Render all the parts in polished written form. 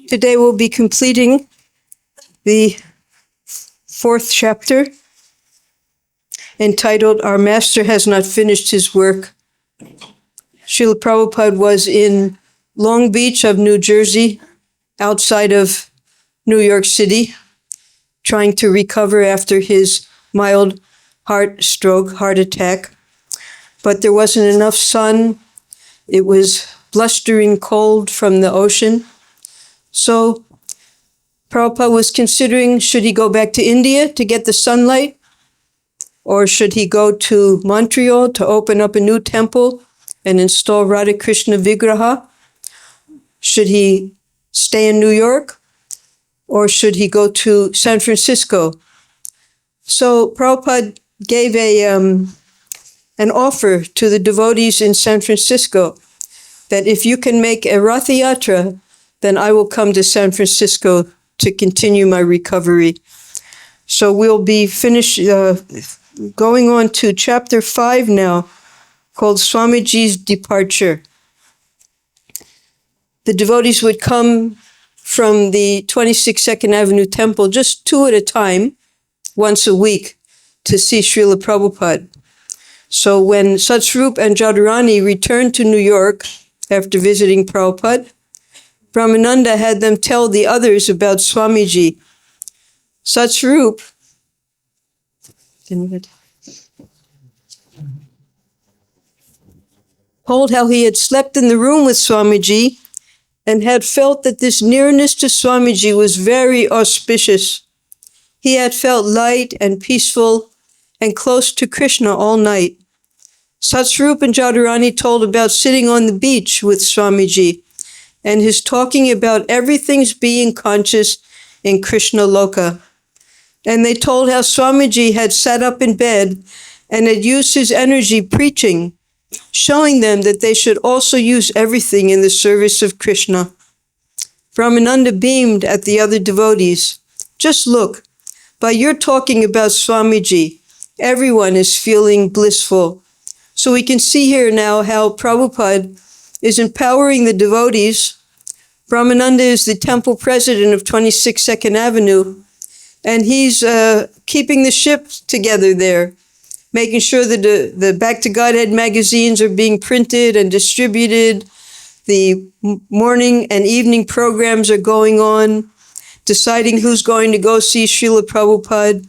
Today we'll be completing the 4th chapter, entitled, Our Master Has Not Finished His Work. Srila Prabhupada was in Long Beach of New Jersey, outside of New York City, trying to recover after his mild heart attack. But there wasn't enough sun. It was blustering cold from the ocean. So Prabhupada was considering, should he go back to India to get the sunlight? Or should he go to Montreal to open up a new temple and install Radha Krishna Vigraha? Should he stay in New York? Or should he go to San Francisco? So Prabhupada gave an offer to the devotees in San Francisco that if you can make a Ratha Yatra, then I will come to San Francisco to continue my recovery. So we'll be going on to chapter 5 now, called Swamiji's Departure. The devotees would come from the 26 Second Avenue Temple, just 2 at a time, once a week, to see Srila Prabhupada. So when Satsvarup and Jadharani returned to New York after visiting Prabhupada, Brahmananda had them tell the others about Swamiji. Satsvarup told how he had slept in the room with Swamiji and had felt that this nearness to Swamiji was very auspicious. He had felt light and peaceful and close to Krishna all night. Satsvarup and Jadharani told about sitting on the beach with Swamiji and his talking about everything's being conscious in Krishna Loka. And they told how Swamiji had sat up in bed and had used his energy preaching, showing them that they should also use everything in the service of Krishna. Brahmananda beamed at the other devotees. Just look, by your talking about Swamiji, everyone is feeling blissful. So we can see here now how Prabhupada is empowering the devotees. Brahmananda is the temple president of 26 Second Avenue, and he's keeping the ship together there, making sure that the Back to Godhead magazines are being printed and distributed. The morning and evening programs are going on, deciding who's going to go see Srila Prabhupada.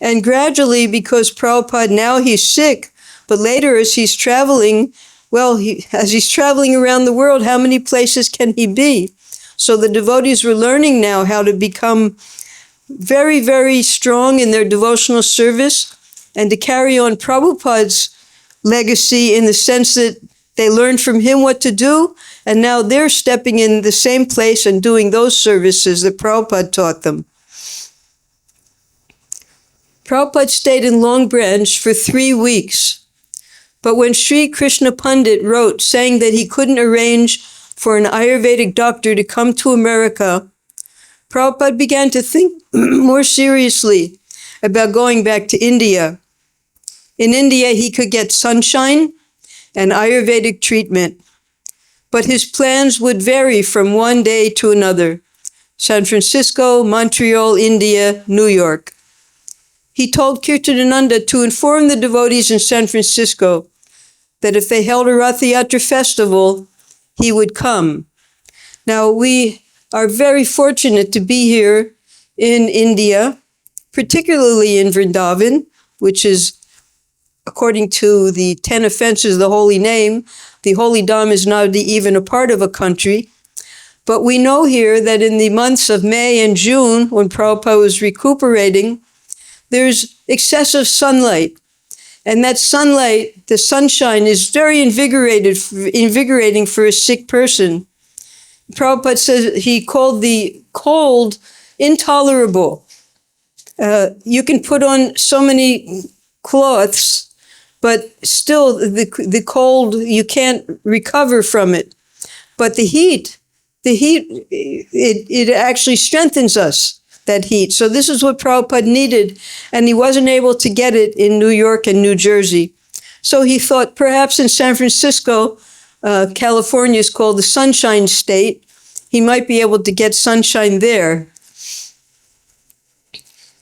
And gradually, because Prabhupada now he's sick, but later as he's traveling, as he's traveling around the world, how many places can he be? So the devotees were learning now how to become very, very strong in their devotional service and to carry on Prabhupada's legacy in the sense that they learned from him what to do, and now they're stepping in the same place and doing those services that Prabhupada taught them. Prabhupada stayed in Long Branch for 3 weeks. But when Sri Krishna Pandit wrote saying that he couldn't arrange for an Ayurvedic doctor to come to America, Prabhupada began to think more seriously about going back to India. In India, he could get sunshine and Ayurvedic treatment, but his plans would vary from one day to another. San Francisco, Montreal, India, New York. He told Kirtanananda to inform the devotees in San Francisco that if they held a Ratha Yatra festival, he would come. Now, we are very fortunate to be here in India, particularly in Vrindavan, which is, according to the 10 offenses of the holy name, the holy Dham is not even a part of a country. But we know here that in the months of May and June, when Prabhupada was recuperating, there's excessive sunlight. And that sunlight, the sunshine, is very invigorating for a sick person. Prabhupada says he called the cold intolerable. You can put on so many cloths, but still the cold, you can't recover from it. But the heat, it actually strengthens us, that heat. So this is what Prabhupada needed, and he wasn't able to get it in New York and New Jersey. So he thought perhaps in San Francisco, California is called the Sunshine State, he might be able to get sunshine there.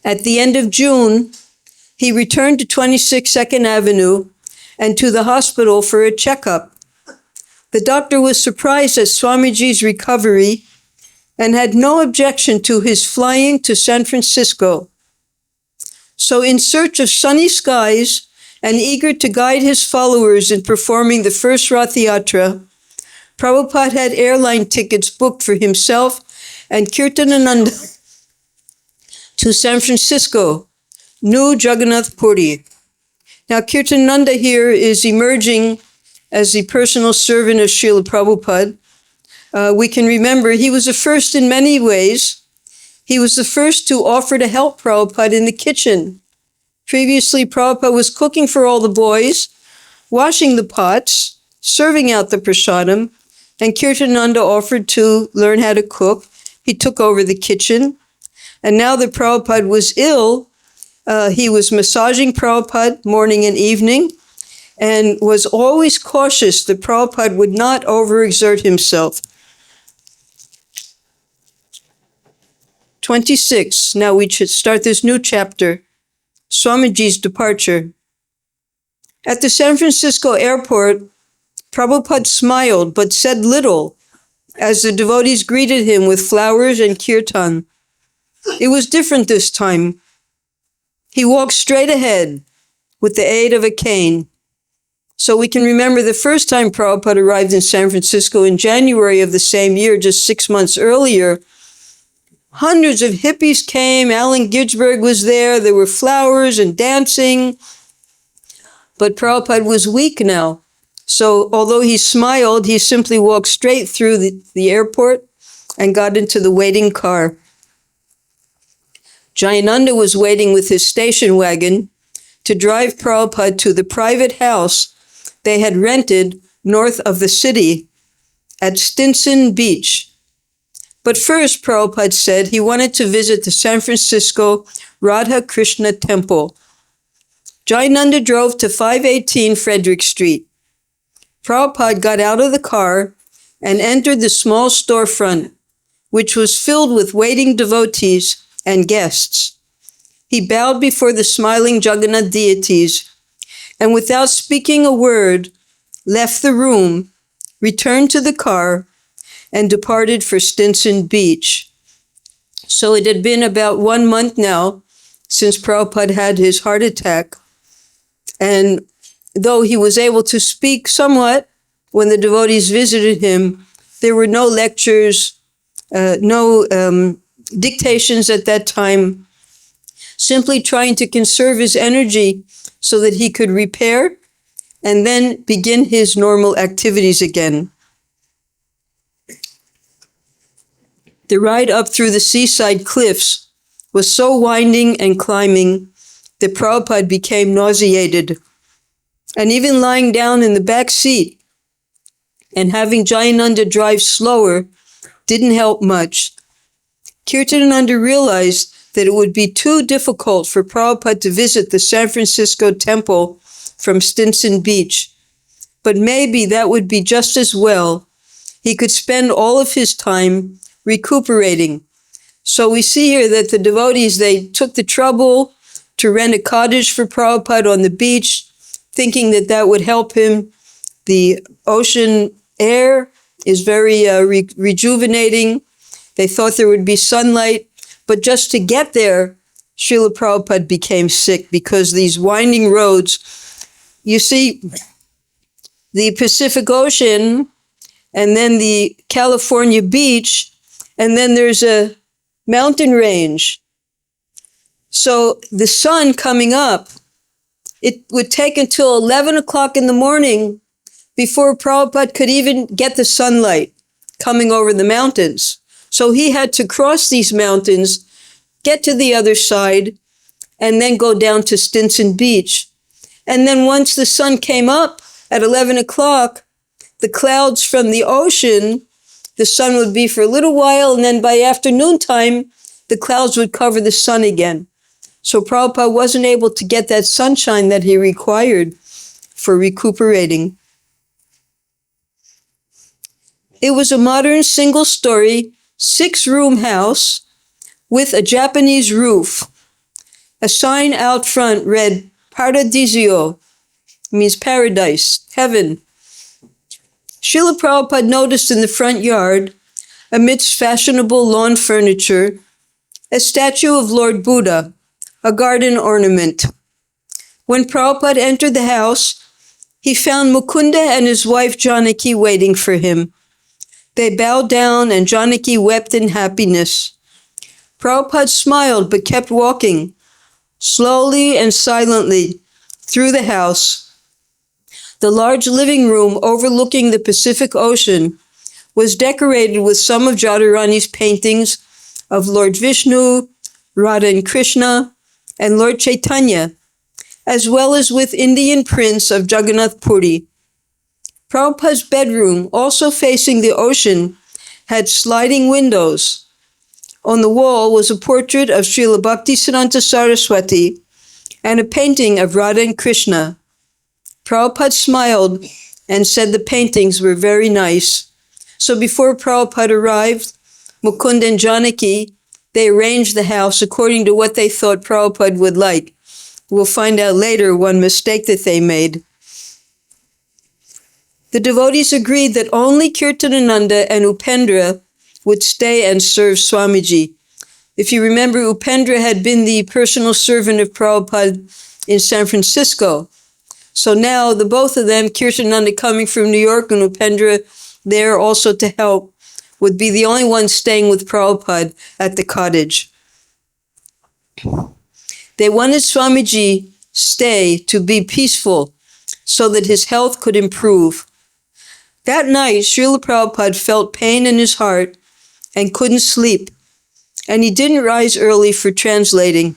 At the end of June, he returned to 26 Second Avenue and to the hospital for a checkup. The doctor was surprised at Swamiji's recovery and had no objection to his flying to San Francisco. So in search of sunny skies and eager to guide his followers in performing the first Rath Yatra, Prabhupada had airline tickets booked for himself and Kirtanananda to San Francisco, New Jagannath Puri. Now Kirtanananda here is emerging as the personal servant of Srila Prabhupada. We can remember he was the first in many ways. He was the first to offer to help Prabhupada in the kitchen. Previously, Prabhupada was cooking for all the boys, washing the pots, serving out the prasadam, and Kirtananda offered to learn how to cook. He took over the kitchen. And now that Prabhupada was ill, he was massaging Prabhupada morning and evening and was always cautious that Prabhupada would not overexert himself. 26. Now we should start this new chapter. Swamiji's departure. At the San Francisco airport, Prabhupada smiled but said little as the devotees greeted him with flowers and kirtan. It was different this time. He walked straight ahead with the aid of a cane. So we can remember the first time Prabhupada arrived in San Francisco in January of the same year, just 6 months earlier. Hundreds of hippies came. Allen Ginsberg was there. There were flowers and dancing. But Prabhupada was weak now. So although he smiled, he simply walked straight through the airport and got into the waiting car. Jayananda was waiting with his station wagon to drive Prabhupada to the private house they had rented north of the city at Stinson Beach. But first, Prabhupada said he wanted to visit the San Francisco Radha Krishna Temple. Jayananda drove to 518 Frederick Street. Prabhupada got out of the car and entered the small storefront, which was filled with waiting devotees and guests. He bowed before the smiling Jagannath deities and without speaking a word, left the room, returned to the car, and departed for Stinson Beach. So it had been about 1 month now since Prabhupada had his heart attack. And though he was able to speak somewhat when the devotees visited him, there were no lectures, no dictations at that time, simply trying to conserve his energy so that he could repair and then begin his normal activities again. The ride up through the seaside cliffs was so winding and climbing that Prabhupada became nauseated. And even lying down in the back seat and having Jayananda drive slower didn't help much. Kirtananda realized that it would be too difficult for Prabhupada to visit the San Francisco temple from Stinson Beach. But maybe that would be just as well. He could spend all of his time recuperating. So we see here that the devotees, they took the trouble to rent a cottage for Prabhupada on the beach, thinking that that would help him. The ocean air is very rejuvenating. They thought there would be sunlight. But just to get there, Srila Prabhupada became sick because these winding roads, you see, the Pacific Ocean and then the California beach, and then there's a mountain range. So the sun coming up, it would take until 11 o'clock in the morning before Prabhupada could even get the sunlight coming over the mountains. So he had to cross these mountains, get to the other side, and then go down to Stinson Beach. And then once the sun came up at 11 o'clock, the clouds from the ocean, the sun would be for a little while, and then by afternoon time, the clouds would cover the sun again. So Prabhupada wasn't able to get that sunshine that he required for recuperating. It was a modern single-story, 6-room house with a Japanese roof. A sign out front read Paradisio, means paradise, heaven. Srila Prabhupada noticed in the front yard, amidst fashionable lawn furniture, a statue of Lord Buddha, a garden ornament. When Prabhupada entered the house, he found Mukunda and his wife Janaki waiting for him. They bowed down and Janaki wept in happiness. Prabhupada smiled but kept walking, slowly and silently, through the house. The large living room overlooking the Pacific Ocean was decorated with some of Radharani's paintings of Lord Vishnu, Radha and Krishna, and Lord Chaitanya, as well as with Indian prints of Jagannath Puri. Prabhupada's bedroom, also facing the ocean, had sliding windows. On the wall was a portrait of Srila Bhaktisiddhanta Saraswati and a painting of Radha and Krishna. Prabhupada smiled and said the paintings were very nice. So before Prabhupada arrived, Mukunda and Janaki, they arranged the house according to what they thought Prabhupada would like. We'll find out later one mistake that they made. The devotees agreed that only Kirtanananda and Upendra would stay and serve Swamiji. If you remember, Upendra had been the personal servant of Prabhupada in San Francisco. So now the both of them, Kirtanananda coming from New York and Upendra there also to help, would be the only ones staying with Prabhupada at the cottage. They wanted Swamiji stay to be peaceful so that his health could improve. That night, Srila Prabhupada felt pain in his heart and couldn't sleep, and he didn't rise early for translating.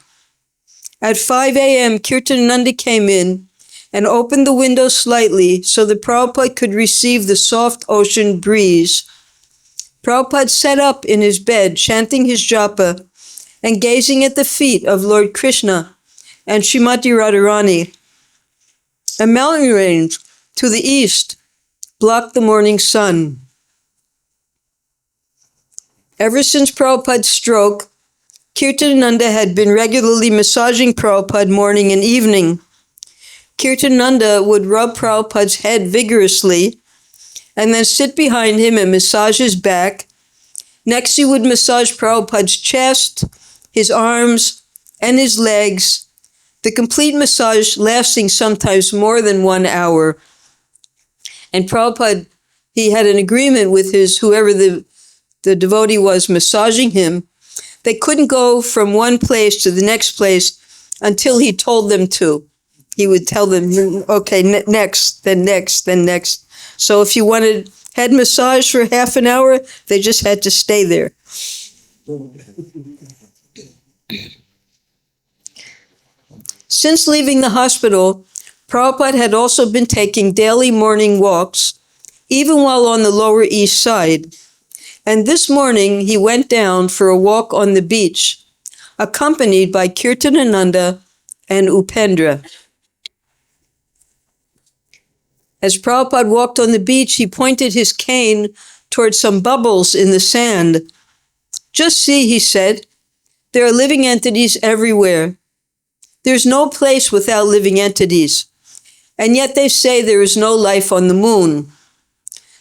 At 5 a.m., Kirtanananda came in and opened the window slightly so that Prabhupada could receive the soft ocean breeze. Prabhupada sat up in his bed, chanting his japa and gazing at the feet of Lord Krishna and Srimati Radharani. A mountain range to the east blocked the morning sun. Ever since Prabhupada's stroke, Kirtanananda had been regularly massaging Prabhupada morning and evening. Kirtanananda would rub Prabhupada's head vigorously and then sit behind him and massage his back. Next, he would massage Prabhupada's chest, his arms, and his legs, the complete massage lasting sometimes more than 1 hour. And Prabhupada, he had an agreement with whoever the devotee was massaging him. They couldn't go from one place to the next place until he told them to. He would tell them, okay, next, then next, then next. So if you wanted head massage for half an hour, they just had to stay there. Since leaving the hospital, Prabhupada had also been taking daily morning walks, even while on the Lower East Side. And this morning, he went down for a walk on the beach, accompanied by Kirtanananda and Upendra. As Prabhupada walked on the beach, he pointed his cane towards some bubbles in the sand. Just see, he said, there are living entities everywhere. There's no place without living entities. And yet they say there is no life on the moon.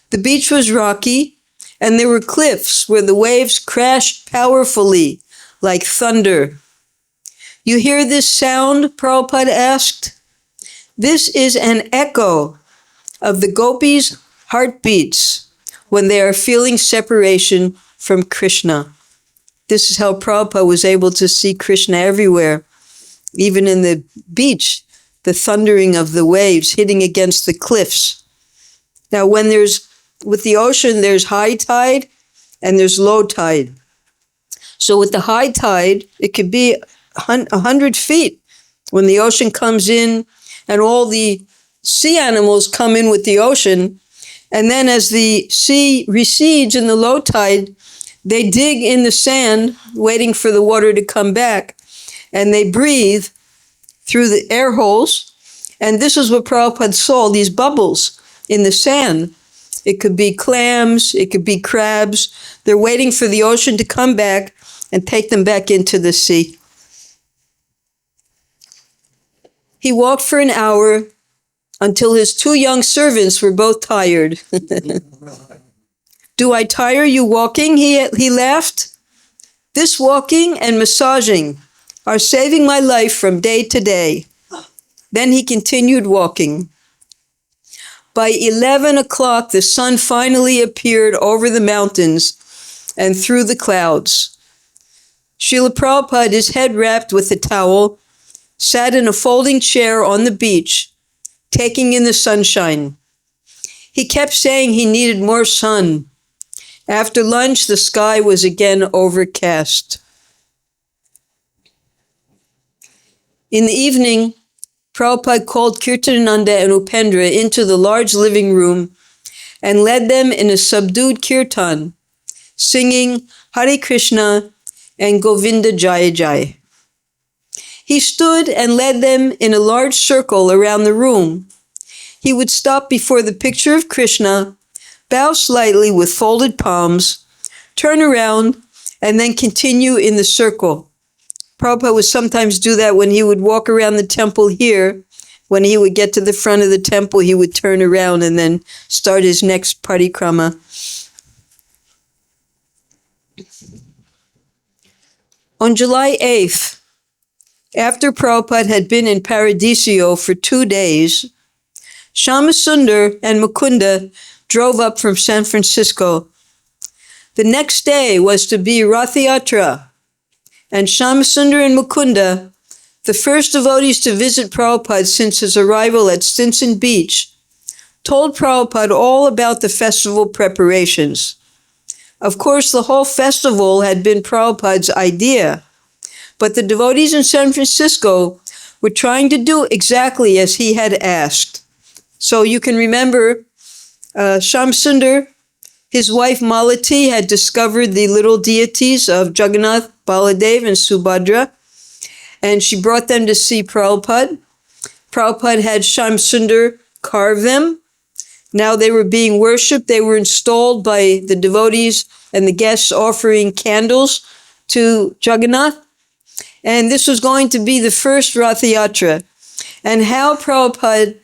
The beach was rocky, and there were cliffs where the waves crashed powerfully, like thunder. You hear this sound? Prabhupada asked. This is an echo of the gopis' heartbeats when they are feeling separation from Krishna. This is how Prabhupada was able to see Krishna everywhere, even in the beach, the thundering of the waves hitting against the cliffs. Now, with the ocean, there's high tide and there's low tide. So with the high tide, it could be 100 feet when the ocean comes in and all the sea animals come in with the ocean. And then as the sea recedes in the low tide, they dig in the sand, waiting for the water to come back. And they breathe through the air holes. And this is what Prabhupada saw, these bubbles in the sand. It could be clams. It could be crabs. They're waiting for the ocean to come back and take them back into the sea. He walked for an hour until his 2 young servants were both tired. Do I tire you walking? He laughed. This walking and massaging are saving my life from day to day. Then he continued walking. By 11 o'clock, the sun finally appeared over the mountains and through the clouds. Srila Prabhupada, his head wrapped with a towel, sat in a folding chair on the beach, taking in the sunshine. He kept saying he needed more sun. After lunch, the sky was again overcast. In the evening, Prabhupada called Kirtananda and Upendra into the large living room and led them in a subdued kirtan, singing Hare Krishna and Govinda Jai Jai. He stood and led them in a large circle around the room. He would stop before the picture of Krishna, bow slightly with folded palms, turn around, and then continue in the circle. Prabhupada would sometimes do that when he would walk around the temple here. When he would get to the front of the temple, he would turn around and then start his next parikrama. On July 8th, after Prabhupada had been in Paradiso for 2 days, Shyamasundar and Mukunda drove up from San Francisco. The next day was to be Rath Yatra, and Shyamasundar and Mukunda, the first devotees to visit Prabhupada since his arrival at Stinson Beach, told Prabhupada all about the festival preparations. Of course, the whole festival had been Prabhupada's idea, but the devotees in San Francisco were trying to do exactly as he had asked. So you can remember Shyamasundar, his wife Malati, had discovered the little deities of Jagannath, Baladev, and Subhadra, and she brought them to see Prabhupada. Prabhupada had Shyamasundar carve them. Now they were being worshipped. They were installed by the devotees and the guests offering candles to Jagannath. And this was going to be the first Rath Yatra. And how Prabhupada,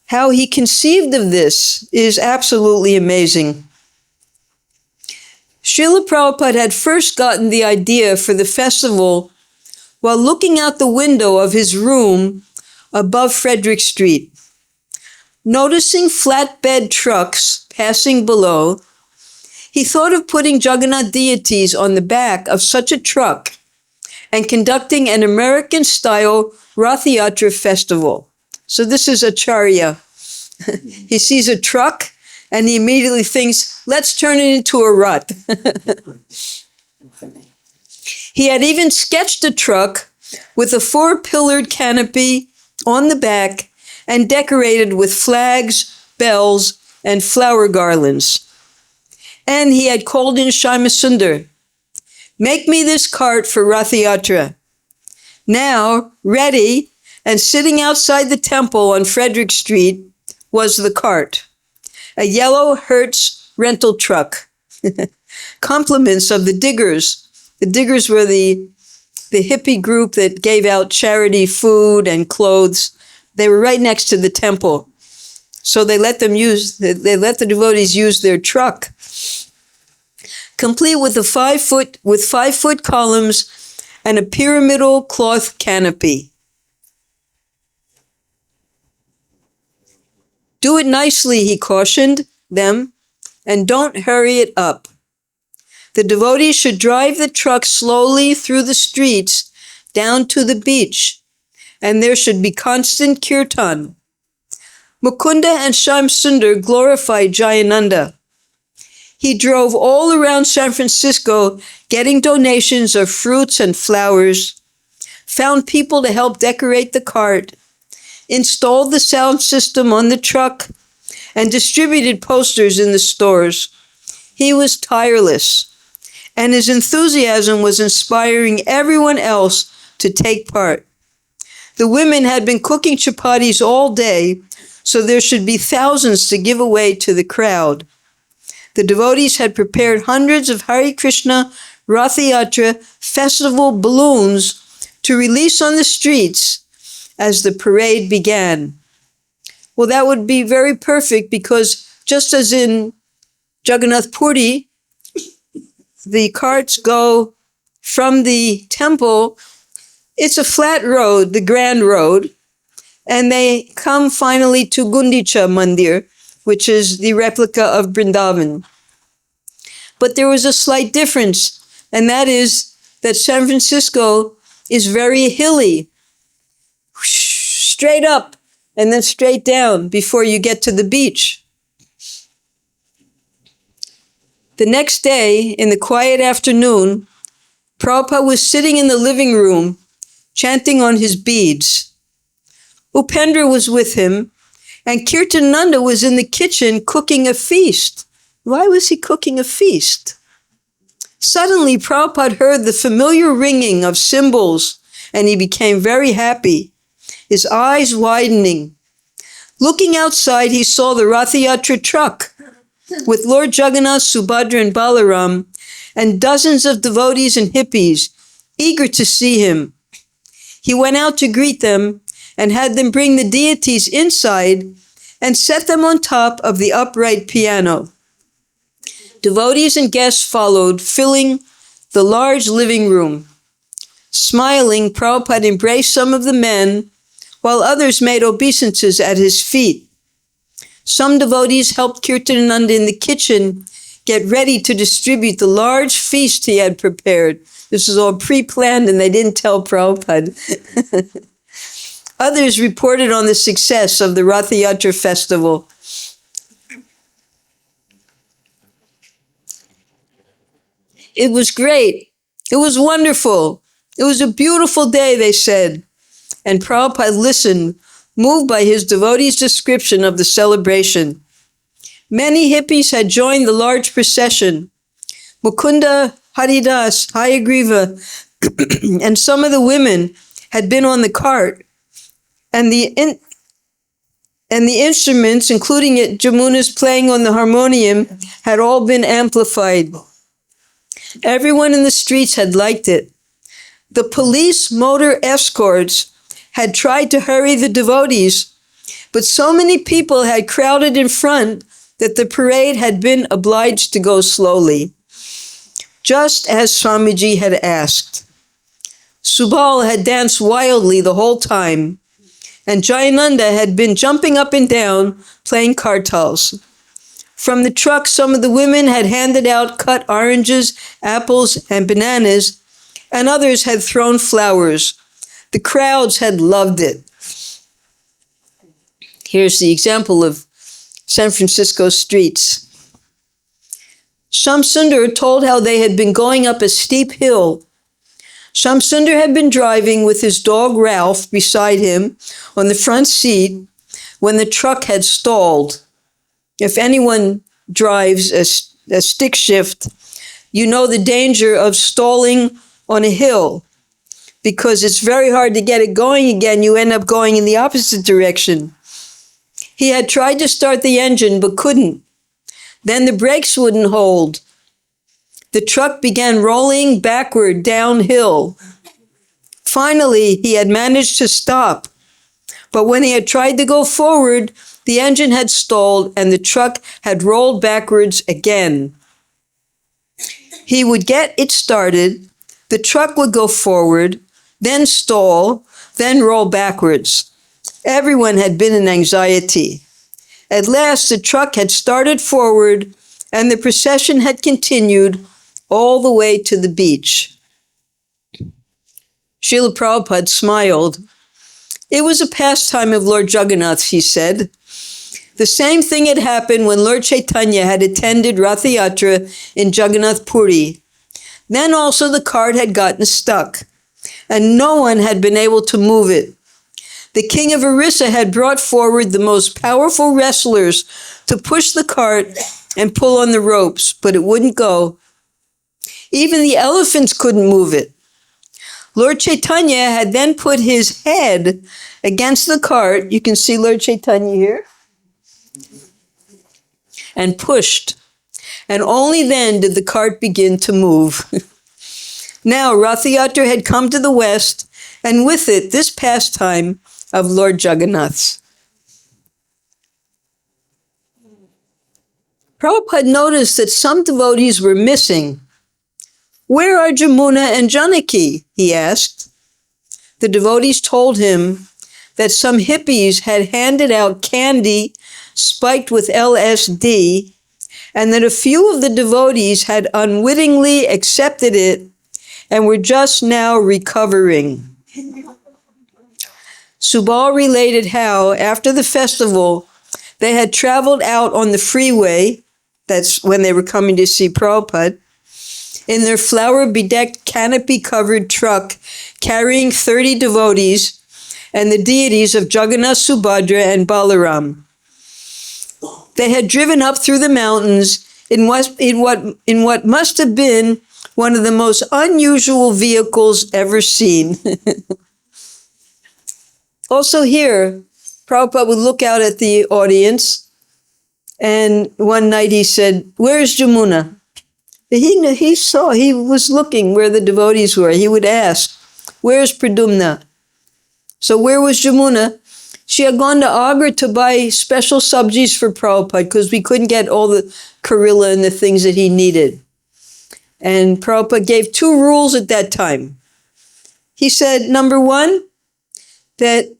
how he conceived of this is absolutely amazing. Srila Prabhupada had first gotten the idea for the festival while looking out the window of his room above Frederick Street. Noticing flatbed trucks passing below, he thought of putting Jagannath deities on the back of such a truck and conducting an American-style Rath Yatra festival. So this is Acharya. He sees a truck and he immediately thinks, let's turn it into a Rath. He had even sketched a truck with a 4-pillared canopy on the back and decorated with flags, bells, and flower garlands. And he had called in Shyamasundar, make me this cart for Rath Yatra. Now, ready and sitting outside the temple on Frederick Street was the cart, a yellow Hertz rental truck. Compliments of the Diggers. The Diggers were the hippie group that gave out charity food and clothes. They were right next to the temple. So they let the devotees use their truck, complete with 5-foot columns and a pyramidal cloth canopy. Do it nicely, he cautioned them, and don't hurry it up. The devotees should drive the truck slowly through the streets down to the beach, and there should be constant kirtan. Mukunda and Shyamasundar glorified Jayananda. He drove all around San Francisco getting donations of fruits and flowers, found people to help decorate the cart, installed the sound system on the truck, and distributed posters in the stores. He was tireless, and his enthusiasm was inspiring everyone else to take part. The women had been cooking chapatis all day, so there should be thousands to give away to the crowd. The devotees had prepared hundreds of Hare Krishna Ratha Yatra festival balloons to release on the streets as the parade began. Well, that would be very perfect because just as in Jagannath Puri, the carts go from the temple, it's a flat road, the Grand Road, and they come finally to Gundicha Mandir, which is the replica of Vrindavan. But there was a slight difference, and that is that San Francisco is very hilly, straight up and then straight down before you get to the beach. The next day, in the quiet afternoon, Prabhupada was sitting in the living room, chanting on his beads. Upendra was with him, and Kirtananda was in the kitchen cooking a feast. Why was he cooking a feast? Suddenly, Prabhupada heard the familiar ringing of cymbals, and he became very happy, his eyes widening. Looking outside, he saw the Ratha Yatra truck with Lord Jagannath, Subhadra, and Balaram, and dozens of devotees and hippies, eager to see him. He went out to greet them and had them bring the deities inside and set them on top of the upright piano. Devotees and guests followed, filling the large living room. Smiling, Prabhupada embraced some of the men, while others made obeisances at his feet. Some devotees helped Kirtananda in the kitchen get ready to distribute the large feast he had prepared. This was all pre-planned and they didn't tell Prabhupada. Others reported on the success of the Ratha Yatra festival. It was great. It was wonderful. It was a beautiful day, they said. And Prabhupada listened, moved by his devotees' description of the celebration. Many hippies had joined the large procession. Mukunda, Haridas, Hayagriva, and some of the women had been on the cart. And the instruments, including Jamuna's playing on the harmonium, had all been amplified. Everyone in the streets had liked it. The police motor escorts had tried to hurry the devotees, but so many people had crowded in front that the parade had been obliged to go slowly, just as Swamiji had asked. Subal had danced wildly the whole time, and Jayananda had been jumping up and down, playing kartals. From the truck, some of the women had handed out cut oranges, apples, and bananas, and others had thrown flowers. The crowds had loved it. Here's the example of San Francisco streets. Shamsundar told how they had been going up a steep hill. Shamsundar had been driving with his dog Ralph beside him on the front seat when the truck had stalled. If anyone drives a stick shift, you know the danger of stalling on a hill because it's very hard to get it going again. You end up going in the opposite direction. He had tried to start the engine but couldn't. Then the brakes wouldn't hold. The truck began rolling backward downhill. Finally, he had managed to stop. But when he had tried to go forward, the engine had stalled and the truck had rolled backwards again. He would get it started, the truck would go forward, then stall, then roll backwards. Everyone had been in anxiety. At last, the truck had started forward and the procession had continued all the way to the beach. Srila Prabhupada smiled. It was a pastime of Lord Jagannath, he said. The same thing had happened when Lord Chaitanya had attended Ratha Yatra in Jagannath Puri. Then also the cart had gotten stuck, and no one had been able to move it. The king of Orissa had brought forward the most powerful wrestlers to push the cart and pull on the ropes, but it wouldn't go. Even the elephants couldn't move it. Lord Chaitanya had then put his head against the cart. You can see Lord Chaitanya here. and pushed. And only then did the cart begin to move. Now, Rath Yatra had come to the west, and with it, this pastime of Lord Jagannath's. Prabhupada noticed that some devotees were missing. "Where are Jamuna and Janaki?" he asked. The devotees told him that some hippies had handed out candy spiked with LSD, and that a few of the devotees had unwittingly accepted it and were just now recovering. Subal related how, after the festival, they had traveled out on the freeway, that's when they were coming to see Prabhupada, in their flower-bedecked, canopy-covered truck, carrying 30 devotees and the deities of Jagannath, Subhadra, and Balaram. They had driven up through the mountains in what must have been one of the most unusual vehicles ever seen. Also here, Prabhupada would look out at the audience, and one night he said, "Where's Jamuna?" He was looking where the devotees were. He would ask, "Where's Pradumna?" So where was Jamuna? She had gone to Agra to buy special subjis for Prabhupada because we couldn't get all the Karilla and the things that he needed. And Prabhupada gave 2 rules at that time. He said, number 1, that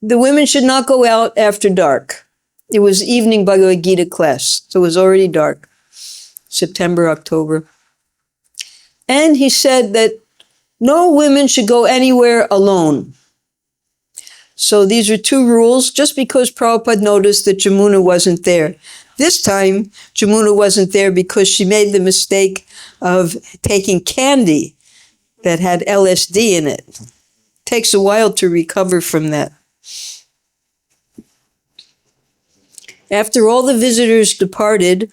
the women should not go out after dark. It was evening Bhagavad-Gita class, so it was already dark, September, October. And he said that no women should go anywhere alone. So these are 2 rules, just because Prabhupada noticed that Jamuna wasn't there. This time, Jamuna wasn't there because she made the mistake of taking candy that had LSD in it. It takes a while to recover from that. After all the visitors departed,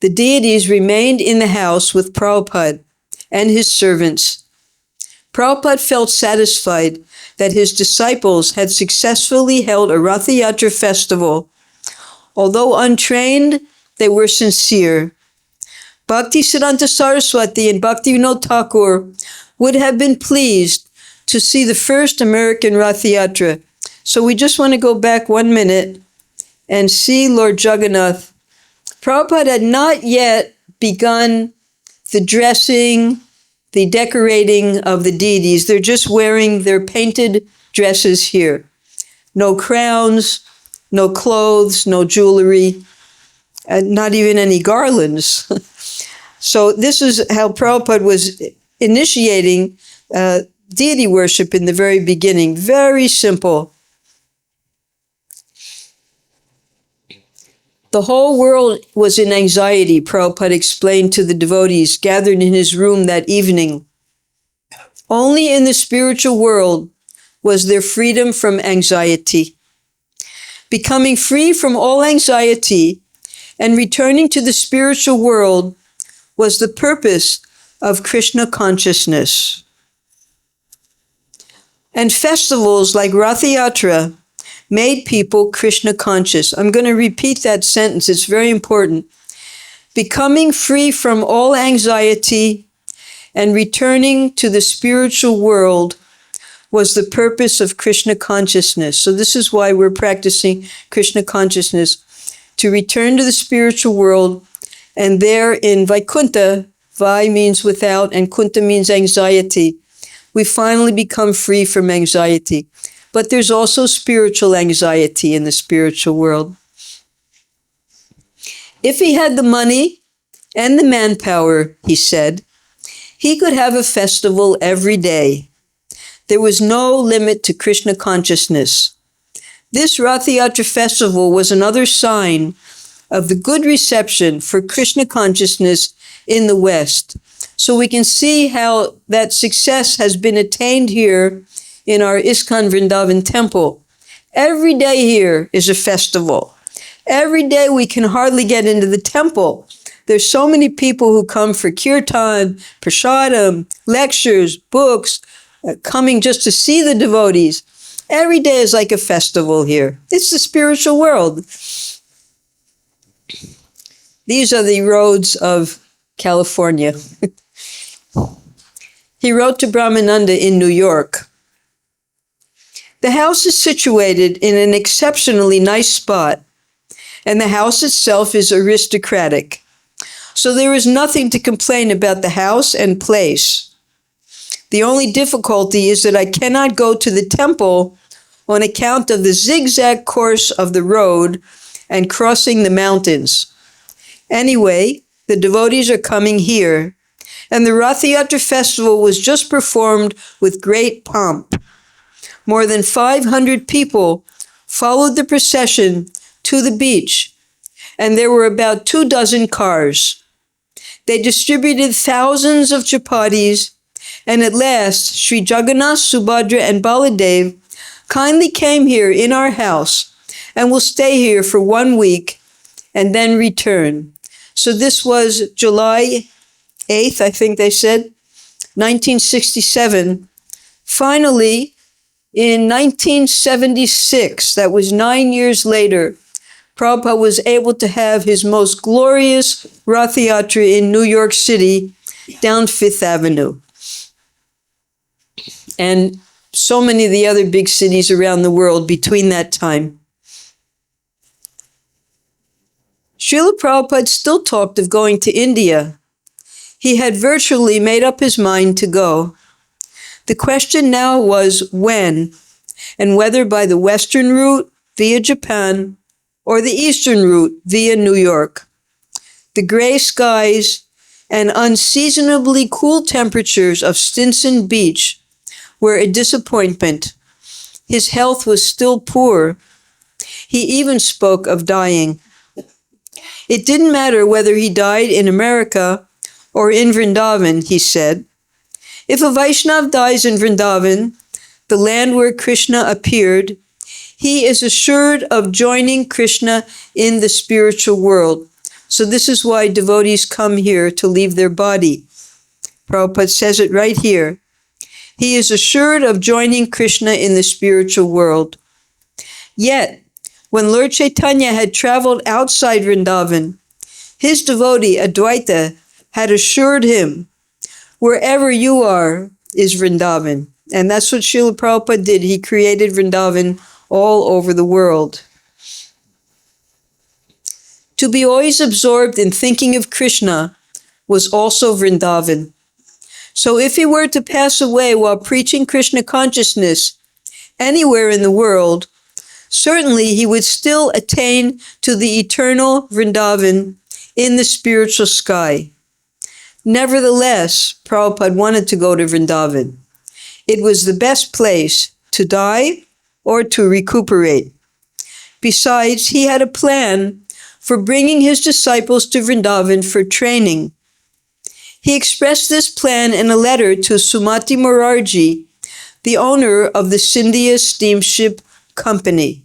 the deities remained in the house with Prabhupada and his servants. Prabhupada felt satisfied that his disciples had successfully held a Rath Yatra festival. Although untrained, they were sincere. Bhaktisiddhanta Saraswati and Bhaktivinoda Thakur would have been pleased to see the first American Rath Yatra. So we just want to go back 1 minute and see Lord Jagannath. Prabhupada had not yet begun the dressing, the decorating of the deities. They're just wearing their painted dresses here. No crowns, no clothes, no jewelry, and not even any garlands. So this is how Prabhupada was initiating deity worship in the very beginning. Very simple. The whole world was in anxiety, Prabhupada explained to the devotees gathered in his room that evening. Only in the spiritual world was there freedom from anxiety. Becoming free from all anxiety and returning to the spiritual world was the purpose of Krishna consciousness. And festivals like Rath Yatra made people Krishna conscious. I'm going to repeat that sentence. It's very important. Becoming free from all anxiety and returning to the spiritual world was the purpose of Krishna consciousness. So this is why we're practicing Krishna consciousness, to return to the spiritual world. And there in Vaikuntha, Vai means without and Kunta means anxiety. We finally become free from anxiety. But there's also spiritual anxiety in the spiritual world. If he had the money and the manpower, he said, he could have a festival every day. There was no limit to Krishna consciousness. This Rath Yatra festival was another sign of the good reception for Krishna consciousness in the West. So we can see how that success has been attained here in our ISKCON Vrindavan temple. Every day here is a festival. Every day we can hardly get into the temple. There's so many people who come for kirtan, prasadam, lectures, books, coming just to see the devotees. Every day is like a festival here. It's the spiritual world. These are the roads of California. He wrote to Brahmananda in New York. The house is situated in an exceptionally nice spot, and the house itself is aristocratic. So there is nothing to complain about the house and place. The only difficulty is that I cannot go to the temple on account of the zigzag course of the road and crossing the mountains. Anyway, the devotees are coming here, and the Rath Yatra festival was just performed with great pomp. More than 500 people followed the procession to the beach, and there were about 24 cars. They distributed thousands of chapatis, and at last, Sri Jagannath, Subhadra, and Baladev kindly came here in our house and will stay here for 1 week and then return. So this was July 8th, I think they said, 1967. Finally, in 1976, that was 9 years later, Prabhupada was able to have his most glorious Rath Yatra in New York City down Fifth Avenue. And so many of the other big cities around the world between that time. Srila Prabhupada still talked of going to India. He had virtually made up his mind to go. The question now was when, and whether by the western route via Japan or the eastern route via New York. The gray skies and unseasonably cool temperatures of Stinson Beach were a disappointment. His health was still poor. He even spoke of dying. It didn't matter whether he died in America or in Vrindavan, he said. If a Vaishnav dies in Vrindavan, the land where Krishna appeared, he is assured of joining Krishna in the spiritual world. So this is why devotees come here to leave their body. Prabhupada says it right here. He is assured of joining Krishna in the spiritual world. Yet, when Lord Chaitanya had traveled outside Vrindavan, his devotee Advaita had assured him, wherever you are is Vrindavan. And that's what Srila Prabhupada did. He created Vrindavan all over the world. To be always absorbed in thinking of Krishna was also Vrindavan. So if he were to pass away while preaching Krishna consciousness anywhere in the world, certainly he would still attain to the eternal Vrindavan in the spiritual sky. Nevertheless, Prabhupada wanted to go to Vrindavan. It was the best place to die or to recuperate. Besides, he had a plan for bringing his disciples to Vrindavan for training. He expressed this plan in a letter to Sumati Morarji, the owner of the Scindia Steamship Company.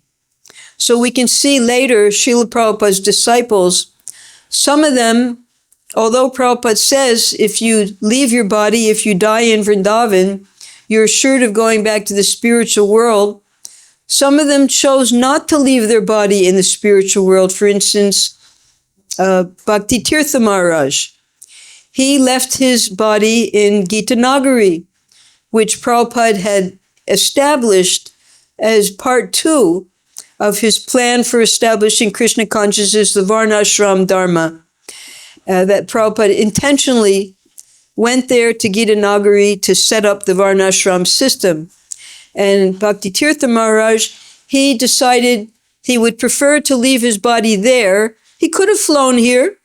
So we can see later Srila Prabhupada's disciples, some of them, although Prabhupada says if you leave your body, if you die in Vrindavan, you're assured of going back to the spiritual world, some of them chose not to leave their body in the spiritual world. For instance, Bhakti Tirtha Maharaj. He left his body in Gita Nagari, which Prabhupada had established as part 2 of his plan for establishing Krishna consciousness, the Varnashram Dharma, that Prabhupada intentionally went there to Gita Nagari to set up the Varnashram system. And Bhakti Tirtha Maharaj, he decided he would prefer to leave his body there. He could have flown here.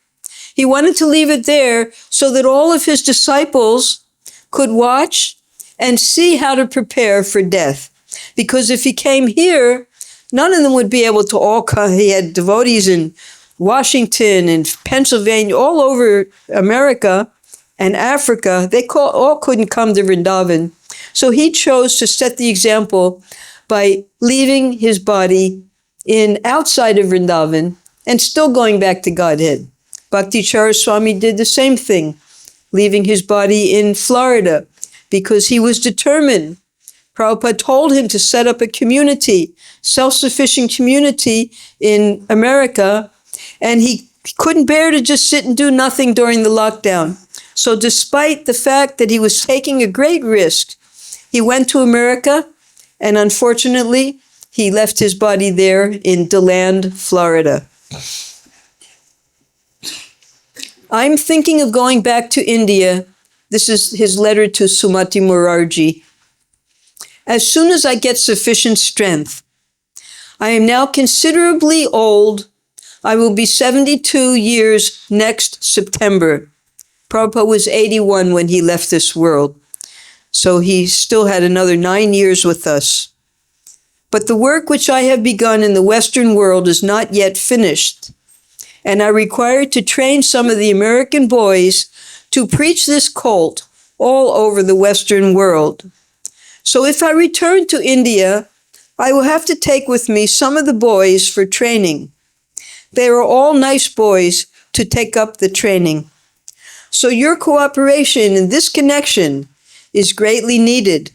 He wanted to leave it there so that all of his disciples could watch and see how to prepare for death. Because if he came here, none of them would be able to all come. He had devotees in Washington and Pennsylvania, all over America and Africa. They all couldn't come to Vrindavan. So he chose to set the example by leaving his body outside of Vrindavan and still going back to Godhead. Bhakti Swami did the same thing, leaving his body in Florida because he was determined. Prabhupada told him to set up a community, self-sufficient community in America, and he couldn't bear to just sit and do nothing during the lockdown. So despite the fact that he was taking a great risk, he went to America, and unfortunately, he left his body there in DeLand, Florida. I'm thinking of going back to India. This is his letter to Sumati Morarji. As soon as I get sufficient strength. I am now considerably old. I will be 72 years next September. Prabhupada was 81 when he left this world. So he still had another 9 years with us. But the work which I have begun in the Western world is not yet finished. And I require to train some of the American boys to preach this cult all over the Western world. So if I return to India, I will have to take with me some of the boys for training. They are all nice boys to take up the training. So your cooperation in this connection is greatly needed.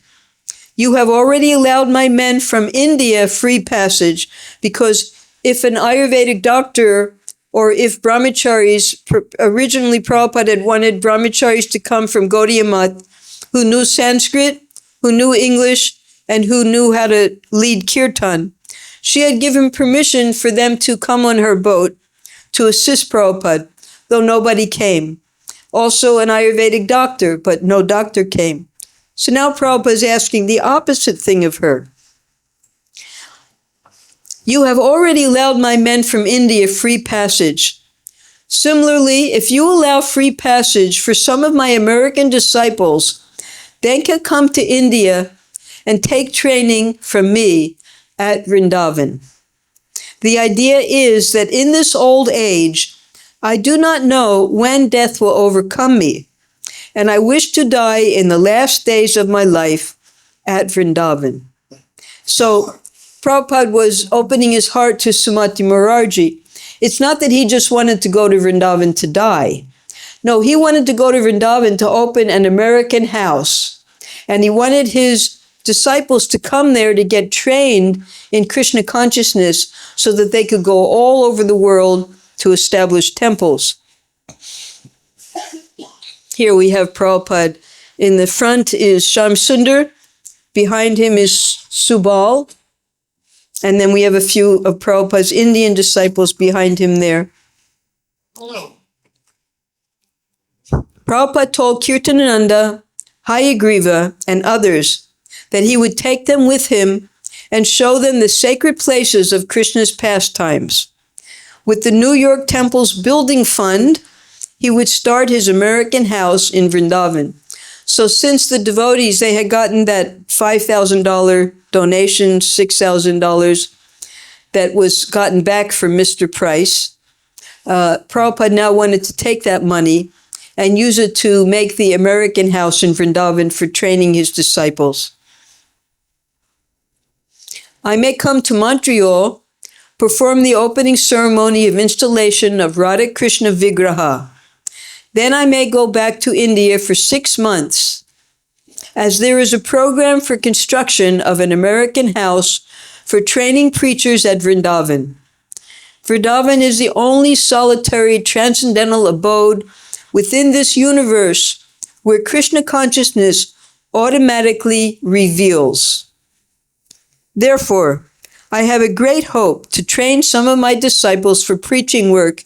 You have already allowed my men from India free passage because if an Ayurvedic doctor or if brahmacharis, originally Prabhupada had wanted brahmacharis to come from Gaudiya Math who knew Sanskrit, who knew English, and who knew how to lead kirtan. She had given permission for them to come on her boat to assist Prabhupada, though nobody came. Also an Ayurvedic doctor, but no doctor came. So now Prabhupada is asking the opposite thing of her. You have already allowed my men from India free passage. Similarly, if you allow free passage for some of my American disciples, they can come to India and take training from me at Vrindavan. The idea is that in this old age, I do not know when death will overcome me, and I wish to die in the last days of my life at Vrindavan. So Prabhupada was opening his heart to Sumati Morarji. It's not that he just wanted to go to Vrindavan to die. No, he wanted to go to Vrindavan to open an American house. And he wanted his disciples to come there to get trained in Krishna consciousness so that they could go all over the world to establish temples. Here we have Prabhupada. In the front is Shamsundar. Behind him is Subal. And then we have a few of Prabhupada's Indian disciples behind him there. Hello. Prabhupada told Kirtanananda, Hayagriva, and others that he would take them with him and show them the sacred places of Krishna's pastimes. With the New York Temple's building fund, he would start his American house in Vrindavan. So since the devotees, they had gotten that $5,000 donation, $6,000 that was gotten back from Mr. Price, Prabhupada now wanted to take that money and use it to make the American house in Vrindavan for training his disciples. I may come to Montreal, perform the opening ceremony of installation of Radha Krishna Vigraha. Then I may go back to India for 6 months, as there is a program for construction of an American house for training preachers at Vrindavan. Vrindavan is the only solitary transcendental abode within this universe where Krishna consciousness automatically reveals. Therefore, I have a great hope to train some of my disciples for preaching work,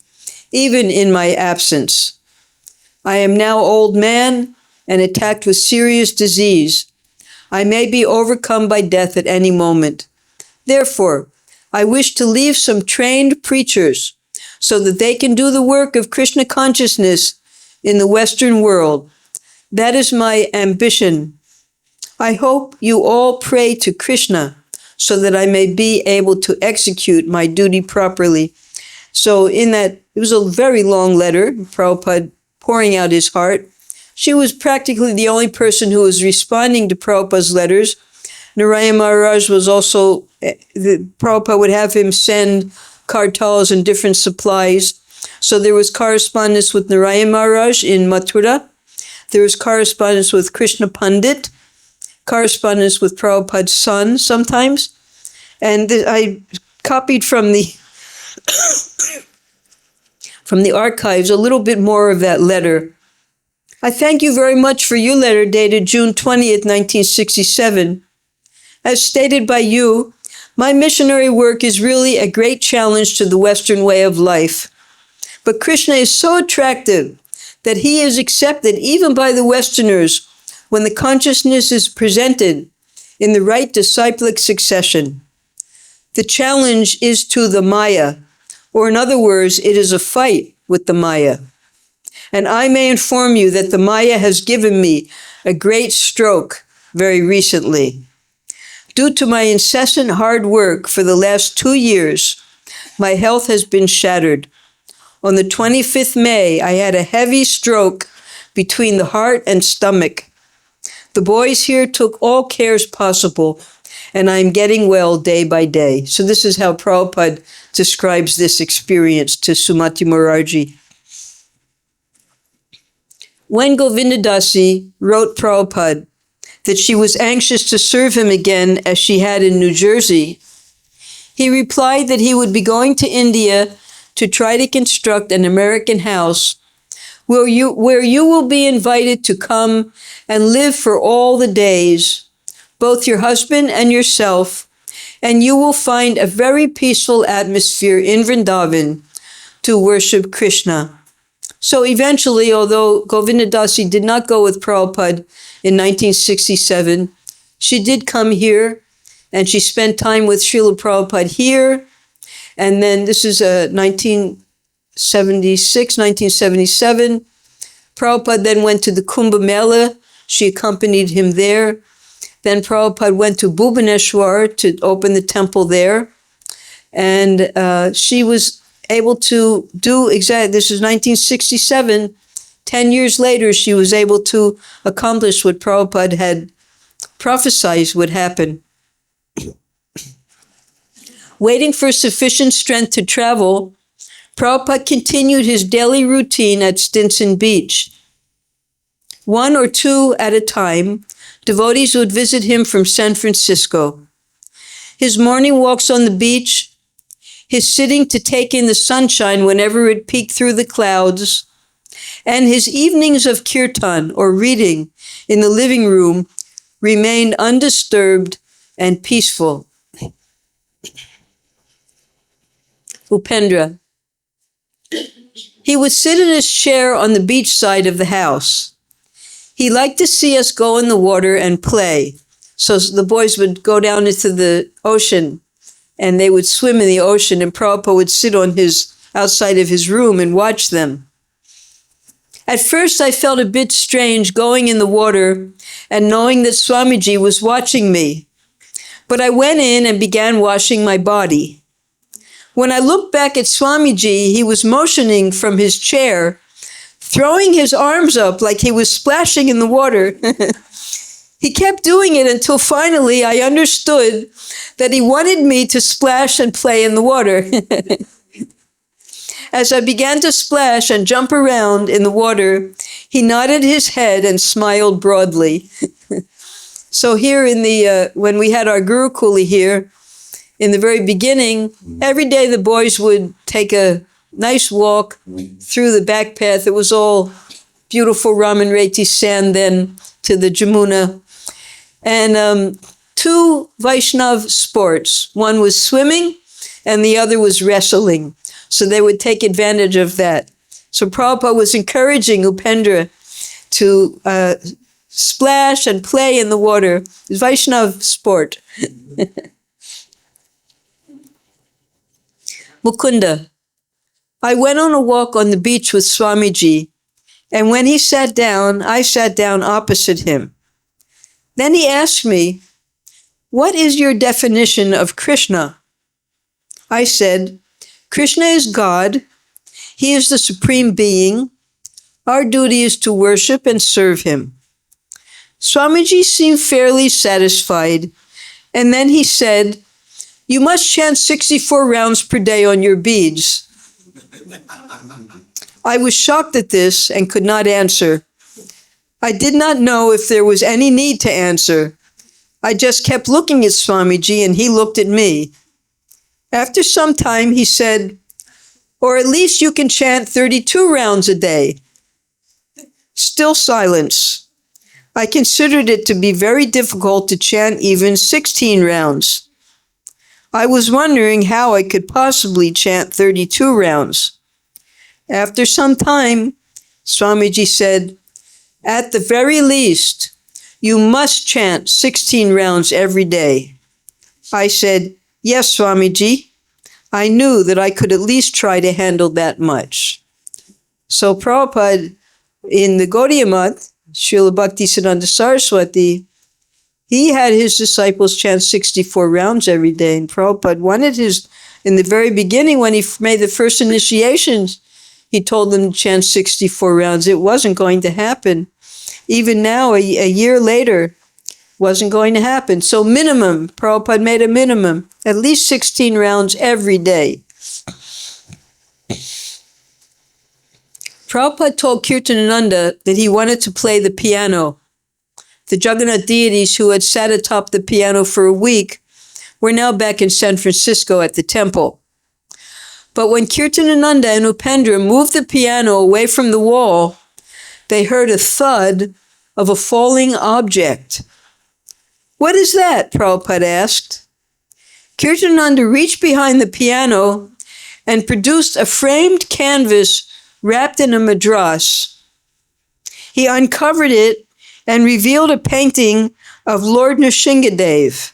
even in my absence. I am now old man and attacked with serious disease. I may be overcome by death at any moment. Therefore, I wish to leave some trained preachers so that they can do the work of Krishna consciousness in the Western world. That is my ambition. I hope you all pray to Krishna so that I may be able to execute my duty properly. So in that, it was a very long letter, Prabhupada pouring out his heart. She was practically the only person who was responding to Prabhupada's letters. Narayan Maharaj was also, Prabhupada would have him send kartals and different supplies. So there was correspondence with Narayan Maharaj in Mathura. There was correspondence with Krishna Pandit, correspondence with Prabhupada's son sometimes. And I copied from from the archives a little bit more of that letter. I thank you very much for your letter dated June 20th, 1967. As stated by you, my missionary work is really a great challenge to the Western way of life. But Krishna is so attractive that he is accepted even by the Westerners when the consciousness is presented in the right disciplic succession. The challenge is to the Maya, or in other words, it is a fight with the Maya. And I may inform you that the Maya has given me a great stroke very recently. Due to my incessant hard work for the last 2 years, my health has been shattered. On the 25th May, I had a heavy stroke between the heart and stomach. The boys here took all cares possible, and I am getting well day by day. So this is how Prabhupada describes this experience to Sumati Morarji. When Govindadasi wrote Prabhupada that she was anxious to serve him again as she had in New Jersey, he replied that he would be going to India to try to construct an American house where you will be invited to come and live for all the days, both your husband and yourself, and you will find a very peaceful atmosphere in Vrindavan to worship Krishna. So eventually, although Govindadasi did not go with Prabhupada in 1967, she did come here, and she spent time with Srila Prabhupada here. And then this is 1976, 1977. Prabhupada then went to the Kumbh Mela. She accompanied him there. Then Prabhupada went to Bhubaneswar to open the temple there. And she was able to do exactly, this is 1967. 10 years later, she was able to accomplish what Prabhupada had prophesied would happen. Waiting for sufficient strength to travel, Prabhupada continued his daily routine at Stinson Beach. 1 or 2 at a time, devotees would visit him from San Francisco. His morning walks on the beach, his sitting to take in the sunshine whenever it peeked through the clouds, and his evenings of kirtan, or reading, in the living room remained undisturbed and peaceful. Upendra. He would sit in his chair on the beach side of the house. He liked to see us go in the water and play. So the boys would go down into the ocean and they would swim in the ocean, and Prabhupada would sit on his outside of his room and watch them. At first I felt a bit strange going in the water and knowing that Swamiji was watching me. But I went in and began washing my body. When I looked back at Swamiji, he was motioning from his chair, throwing his arms up like he was splashing in the water. He kept doing it until finally I understood that he wanted me to splash and play in the water. As I began to splash and jump around in the water, he nodded his head and smiled broadly. So here in the, when we had our Gurukuli here, in the very beginning, every day the boys would take a nice walk through the back path. It was all beautiful Raman Reti sand then to the Jamuna. And 2 Vaishnav sports. One was swimming and the other was wrestling. So they would take advantage of that. So Prabhupada was encouraging Upendra to splash and play in the water. It's Vaishnav sport. Mukunda. I went on a walk on the beach with Swamiji, and when he sat down, I sat down opposite him. Then he asked me, "What is your definition of Krishna?" I said, "Krishna is God. He is the supreme being. Our duty is to worship and serve him." Swamiji seemed fairly satisfied, and then he said, "You must chant 64 rounds per day on your beads." I was shocked at this and could not answer. I did not know if there was any need to answer. I just kept looking at Swamiji and he looked at me. After some time, he said, Or at least you can chant 32 rounds a day. Still silence. I considered it to be very difficult to chant even 16 rounds. I was wondering how I could possibly chant 32 rounds. After some time, Swamiji said, "At the very least, you must chant 16 rounds every day." I said, "Yes, Swamiji." I knew that I could at least try to handle that much. So Prabhupada, in the Gaudiya Math, Srila Bhaktisiddhanta Saraswati, he had his disciples chant 64 rounds every day. And Prabhupada wanted in the very beginning, when he made the first initiations, he told them to chant 64 rounds. It wasn't going to happen. Even now, a year later, wasn't going to happen. So minimum, Prabhupada made a minimum, at least 16 rounds every day. Prabhupada told Kirtanananda that he wanted to play the piano. The Jagannath deities who had sat atop the piano for a week were now back in San Francisco at the temple. But when Kirtanananda and Upendra moved the piano away from the wall, they heard a thud of a falling object. "What is that?" Prabhupada asked. Kirtanananda reached behind the piano and produced a framed canvas wrapped in a madras. He uncovered it and revealed a painting of Lord Nrsingadev.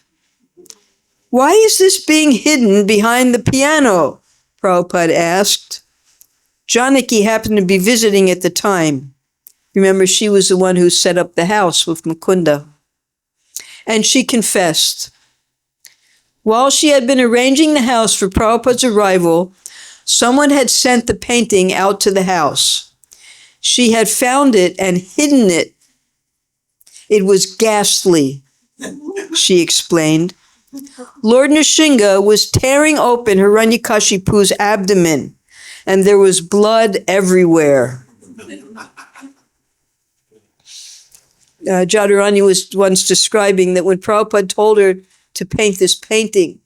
"Why is this being hidden behind the piano?" Prabhupada asked. Janaki happened to be visiting at the time. Remember, she was the one who set up the house with Mukunda. And she confessed. While she had been arranging the house for Prabhupada's arrival, someone had sent the painting out to the house. She had found it and hidden it. It was ghastly, she explained. Lord Nrsinga was tearing open Hiranyakashipu's abdomen, and there was blood everywhere. Jadharani was once describing that when Prabhupada told her to paint this painting,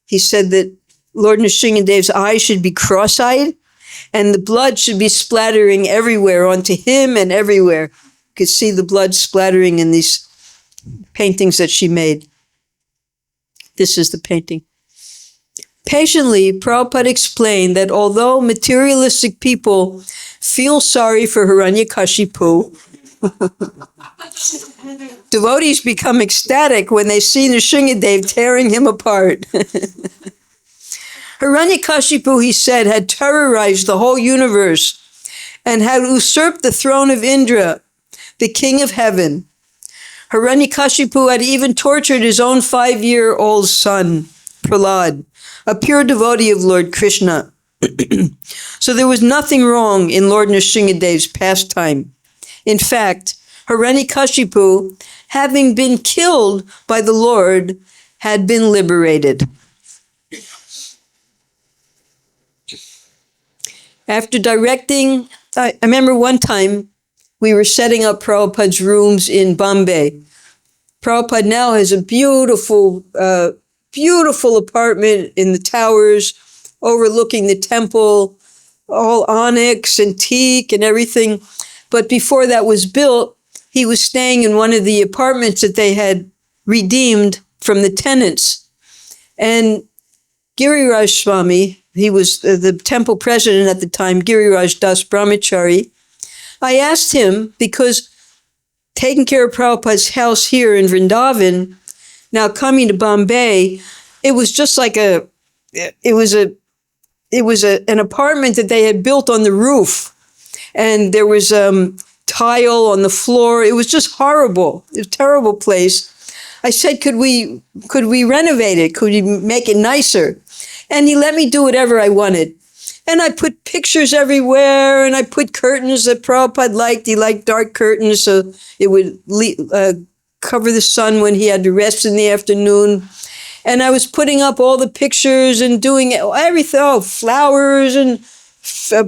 he said that Lord Nrsingadev's eyes should be cross-eyed and the blood should be splattering everywhere onto him and everywhere. You could see the blood splattering in these paintings that she made. This is the painting. Patiently, Prabhupada explained that although materialistic people feel sorry for Hiranyakashipu, devotees become ecstatic when they see Nrsingadev tearing him apart. Hiranyakashipu, he said, had terrorized the whole universe and had usurped the throne of Indra, the king of heaven. Hiranyakashipu had even tortured his own 5-year-old son, Prahlad, a pure devotee of Lord Krishna. So there was nothing wrong in Lord Nrsingadev's pastime. In fact, Hiranyakashipu, having been killed by the Lord, had been liberated. After directing, I remember one time we were setting up Prabhupada's rooms in Bombay. Prabhupada now has a beautiful, beautiful apartment in the towers overlooking the temple, all onyx and teak and everything. But before that was built, he was staying in one of the apartments that they had redeemed from the tenants. And Giriraj Swami, he was the temple president at the time, Giriraj Das Brahmachari. I asked him, because taking care of Prabhupada's house here in Vrindavan, now coming to Bombay, it was just like an apartment that they had built on the roof. And there was tile on the floor. It was just horrible. It was a terrible place. I said, could we renovate it? Could we make it nicer? And he let me do whatever I wanted. And I put pictures everywhere, and I put curtains that Prabhupada liked. He liked dark curtains, so it would cover the sun when he had to rest in the afternoon. And I was putting up all the pictures and doing everything, flowers and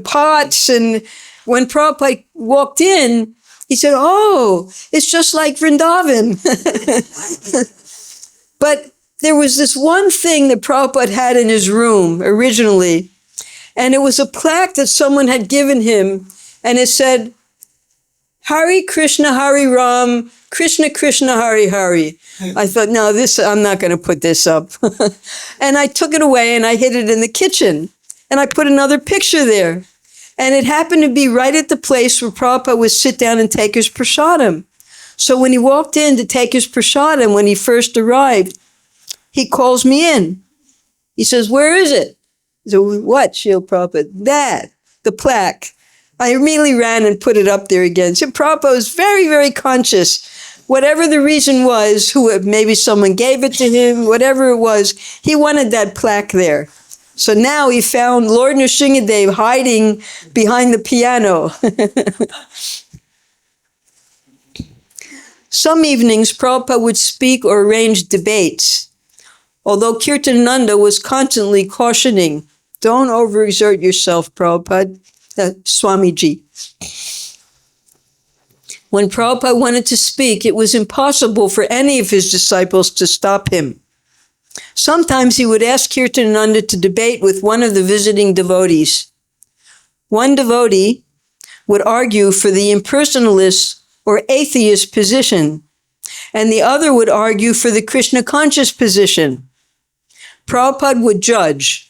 pots. And when Prabhupada walked in, he said, "Oh, it's just like Vrindavan." But there was this one thing that Prabhupada had in his room originally, And it was a plaque that someone had given him, and it said, Hare Krishna, Hare Ram, Krishna Krishna, Hare Hare. I thought, no, I'm not going to put this up. And I took it away and I hid it in the kitchen. And I put another picture there. And it happened to be right at the place where Prabhupada would sit down and take his prasadam. So when he walked in to take his prasadam, when he first arrived, he calls me in. He says, where is it? I said, what, Srila Prabhupada? That, the plaque. I immediately ran and put it up there again. So Prabhupada was very, very conscious. Whatever the reason was, maybe someone gave it to him, whatever it was, he wanted that plaque there. So now he found Lord Nrsingadev hiding behind the piano. Some evenings, Prabhupada would speak or arrange debates, although Kirtananda was constantly cautioning, don't overexert yourself, Prabhupada, Swamiji. When Prabhupada wanted to speak, it was impossible for any of his disciples to stop him. Sometimes he would ask Kirtananda to debate with one of the visiting devotees. One devotee would argue for the impersonalist or atheist position, and the other would argue for the Krishna conscious position. Prabhupada would judge.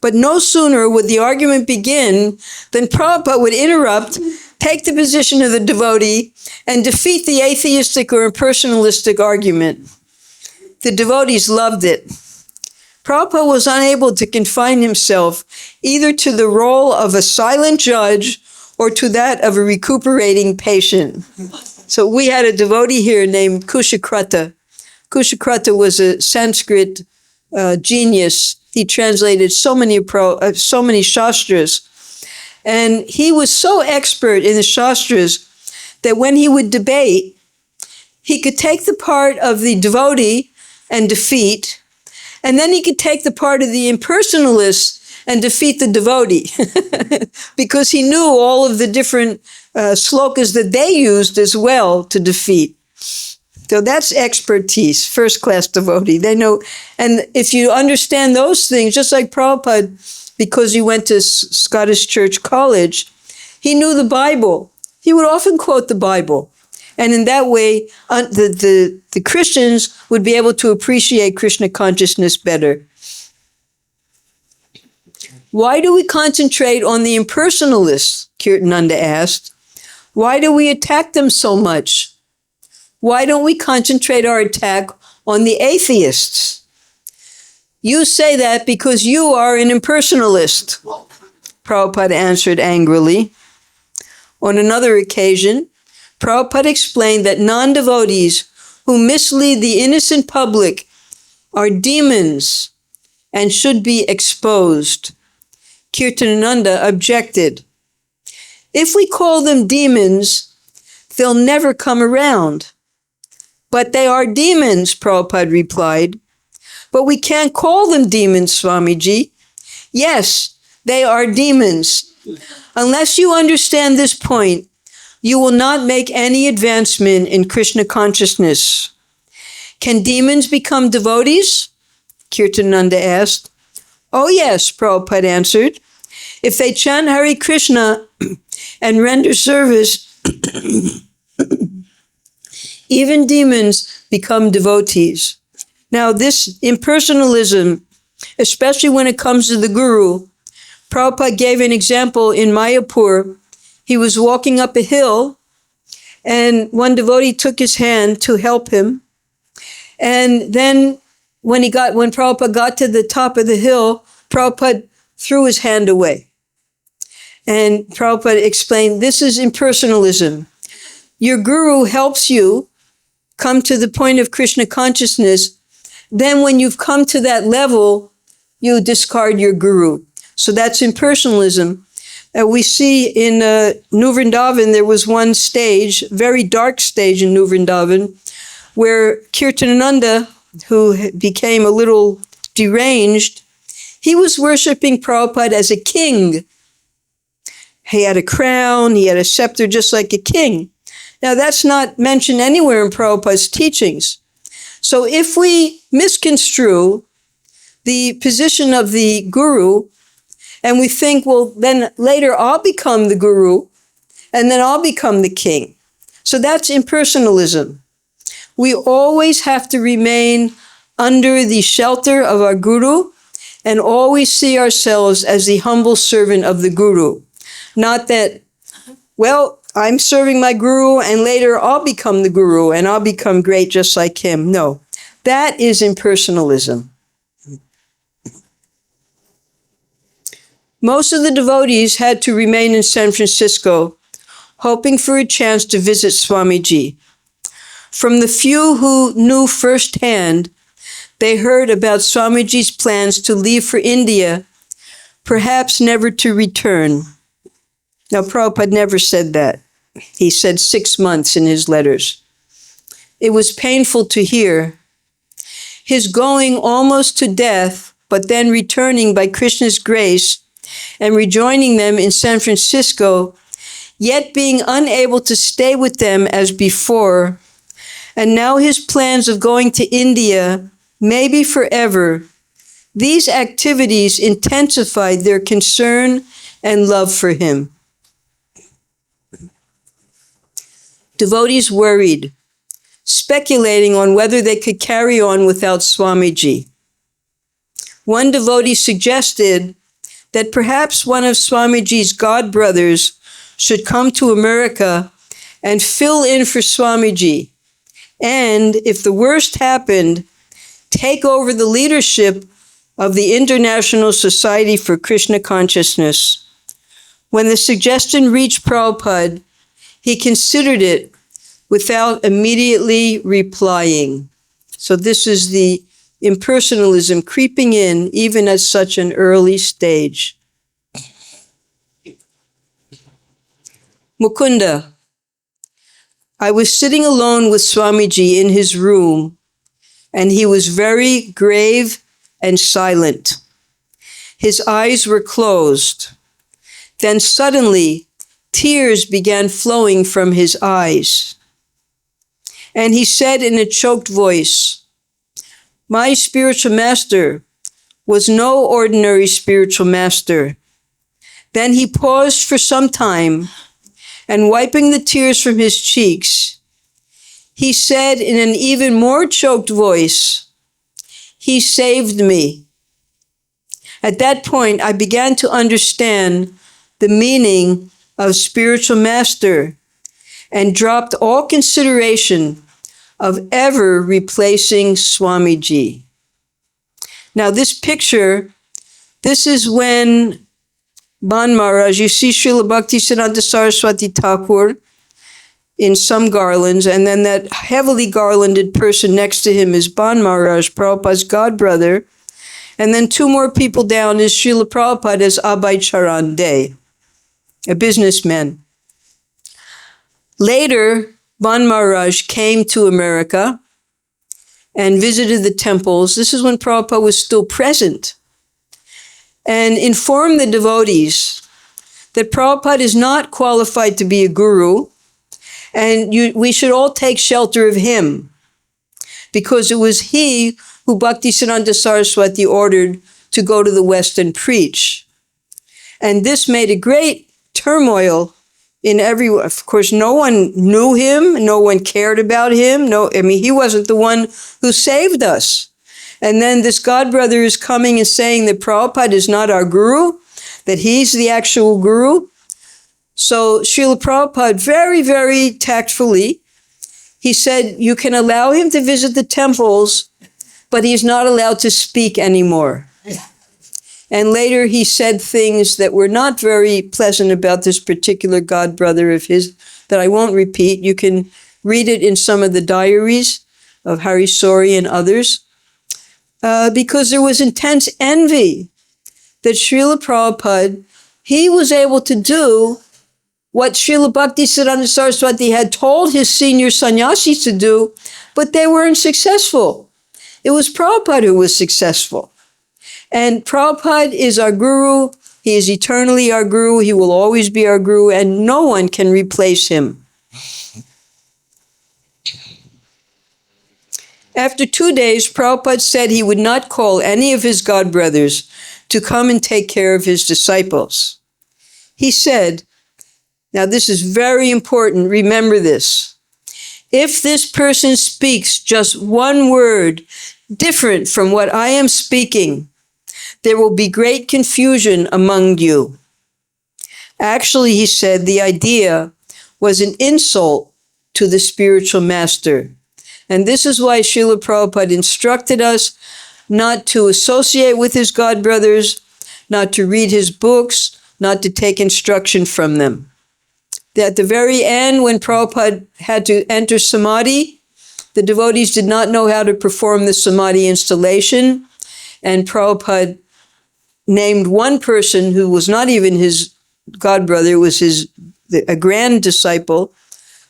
But no sooner would the argument begin than Prabhupada would interrupt, take the position of the devotee, and defeat the atheistic or impersonalistic argument. The devotees loved it. Prabhupada was unable to confine himself either to the role of a silent judge or to that of a recuperating patient. So we had a devotee here named Kushakrata. Kushakrata was a Sanskrit genius. He translated so many shastras. And he was so expert in the shastras that when he would debate, he could take the part of the devotee and defeat, and then he could take the part of the impersonalist and defeat the devotee because he knew all of the different slokas that they used as well to defeat. So that's expertise, first-class devotee. They know, and if you understand those things, just like Prabhupada, because he went to Scottish Church College, he knew the Bible. He would often quote the Bible. And in that way, the Christians would be able to appreciate Krishna consciousness better. Why do we concentrate on the impersonalists? Kirtananda asked. Why do we attack them so much? Why don't we concentrate our attack on the atheists? You say that because you are an impersonalist, Prabhupada answered angrily. On another occasion, Prabhupada explained that non-devotees who mislead the innocent public are demons and should be exposed. Kirtananda objected. If we call them demons, they'll never come around. But they are demons, Prabhupada replied. But we can't call them demons, Swamiji. Yes, they are demons. Unless you understand this point, you will not make any advancement in Krishna consciousness. Can demons become devotees? Kirtananda asked. Oh yes, Prabhupada answered. If they chant Hare Krishna and render service, even demons become devotees. Now this impersonalism, especially when it comes to the Guru, Prabhupada gave an example in Mayapur. He was walking up a hill, and one devotee took his hand to help him. And then when Prabhupada got to the top of the hill, Prabhupada threw his hand away. And Prabhupada explained, this is impersonalism. Your guru helps you come to the point of Krishna consciousness. Then when you've come to that level, you discard your guru. So that's impersonalism. We see in New Vrindavan, there was one stage, very dark stage in New Vrindavan, where Kirtananda, who became a little deranged, he was worshiping Prabhupada as a king. He had a crown, he had a scepter just like a king. Now that's not mentioned anywhere in Prabhupada's teachings. So if we misconstrue the position of the guru And we think, well, then later I'll become the guru, and then I'll become the king. So that's impersonalism. We always have to remain under the shelter of our guru and always see ourselves as the humble servant of the guru. Not that, well, I'm serving my guru and later I'll become the guru and I'll become great just like him. No, that is impersonalism. Most of the devotees had to remain in San Francisco, hoping for a chance to visit Swamiji. From the few who knew firsthand, they heard about Swamiji's plans to leave for India, perhaps never to return. Now, Prabhupada never said that. He said 6 months in his letters. It was painful to hear. His going almost to death, but then returning by Krishna's grace and rejoining them in San Francisco, yet being unable to stay with them as before, and now his plans of going to India, maybe forever, these activities intensified their concern and love for him. Devotees worried, speculating on whether they could carry on without Swamiji. One devotee suggested that perhaps one of Swamiji's godbrothers should come to America and fill in for Swamiji, and, if the worst happened, take over the leadership of the International Society for Krishna Consciousness. When the suggestion reached Prabhupada, he considered it without immediately replying. So this is the impersonalism creeping in even at such an early stage. Mukunda. I was sitting alone with Swamiji in his room, and he was very grave and silent. His eyes were closed. Then suddenly, tears began flowing from his eyes. And he said in a choked voice, "My spiritual master was no ordinary spiritual master." Then he paused for some time, and wiping the tears from his cheeks, he said in an even more choked voice, "He saved me." At that point, I began to understand the meaning of spiritual master and dropped all consideration of ever replacing Swamiji. Now this picture, this is when Ban Maharaj, you see Srila Bhaktisiddhanta Saraswati Thakur in some garlands, and then that heavily garlanded person next to him is Ban Maharaj, Prabhupada's godbrother, and then 2 more people down is Srila Prabhupada as Abhay Charan Dey, a businessman. Later, Ban Maharaj came to America and visited the temples. This is when Prabhupada was still present, and informed the devotees that Prabhupada is not qualified to be a guru, and we should all take shelter of him, because it was he who Bhaktisiddhanta Saraswati ordered to go to the West and preach. And this made a great turmoil in everyone. Of course, no one knew him, no one cared about him. He wasn't the one who saved us. And then this godbrother is coming and saying that Prabhupada is not our guru, that he's the actual guru. So Srila Prabhupada, very, very tactfully, he said, you can allow him to visit the temples, but he's not allowed to speak anymore. And later he said things that were not very pleasant about this particular godbrother of his, that I won't repeat. You can read it in some of the diaries of Hari Sori and others. Because there was intense envy that Srila Prabhupada, he was able to do what Srila Bhaktisiddhanta Saraswati had told his senior sannyasis to do, but they weren't successful. It was Prabhupada who was successful. And Prabhupada is our guru. He is eternally our guru. He will always be our guru, and no one can replace him. After 2 days, Prabhupada said he would not call any of his godbrothers to come and take care of his disciples. He said, now this is very important, remember this. If this person speaks just one word different from what I am speaking, there will be great confusion among you. Actually, he said, the idea was an insult to the spiritual master. And this is why Srila Prabhupada instructed us not to associate with his godbrothers, not to read his books, not to take instruction from them. At the very end, when Prabhupada had to enter Samadhi, the devotees did not know how to perform the Samadhi installation, and Prabhupada named one person who was not even his godbrother, was a grand disciple.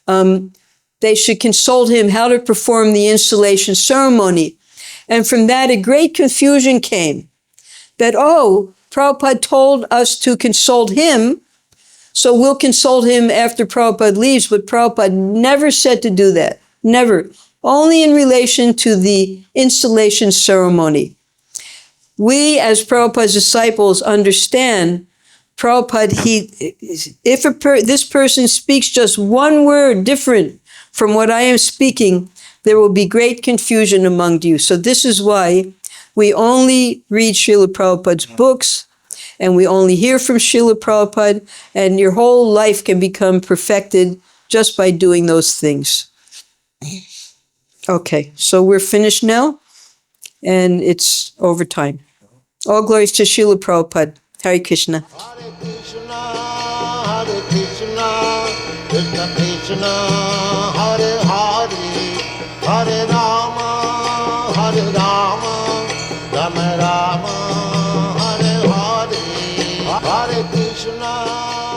They should consult him how to perform the installation ceremony. And from that, a great confusion came that, Prabhupada told us to consult him, so we'll consult him after Prabhupada leaves, but Prabhupada never said to do that. Never. Only in relation to the installation ceremony. We, as Prabhupada's disciples, understand Prabhupada, if this person speaks just one word different from what I am speaking, there will be great confusion among you. So this is why we only read Srila Prabhupada's books, and we only hear from Srila Prabhupada, and your whole life can become perfected just by doing those things. Okay, so we're finished now, and it's overtime. All glories to Srila Prabhupada. Hare Krishna. Hare Krishna, Krishna Krishna, Hare Hare, Hare Rama, Rama Rama, Hare Hare, Hare Krishna.